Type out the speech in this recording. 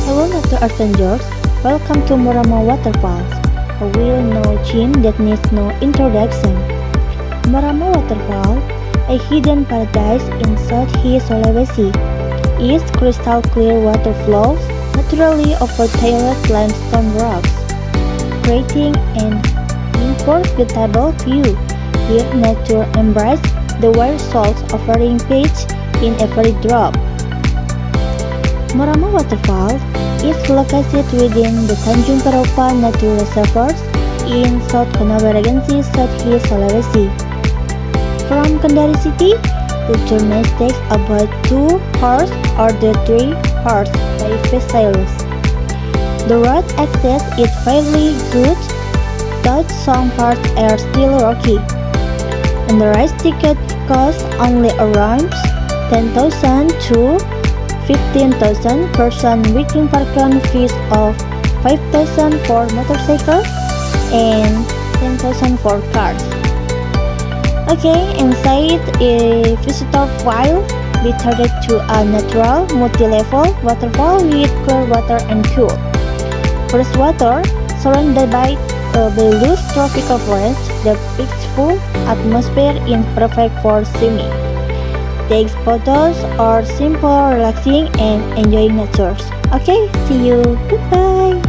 Hello Nature Passengers, welcome to Moramo Waterfalls, a well-known gem that needs no introduction. Moramo Waterfall, a hidden paradise in Southeast Sulawesi, its crystal clear water flows naturally over tailored limestone rocks, creating an unforgettable view. Here nature embraces the wild souls offering peace in every drop. Moramo Waterfall is located within the Tanjung Peropa Nature Reservoirs in South Konawe Regency, Southeast Sulawesi. From Kendari City, the journey takes about 2 hours or 3 hours by vessels. The road access is fairly good, though some parts are still rocky, and the ride ticket costs only around 10,000 to 15,000 per person, with parking fees of 5,000 for motorcycles and 10,000 for cars. Okay, inside a visitor file be targeted to a natural multi-level waterfall with clear water and cool fresh water surrounded by the loose tropical forest. The peaceful atmosphere is perfect for swimming, take photos, or simple relaxing and enjoying nature. Okay, see you. Goodbye.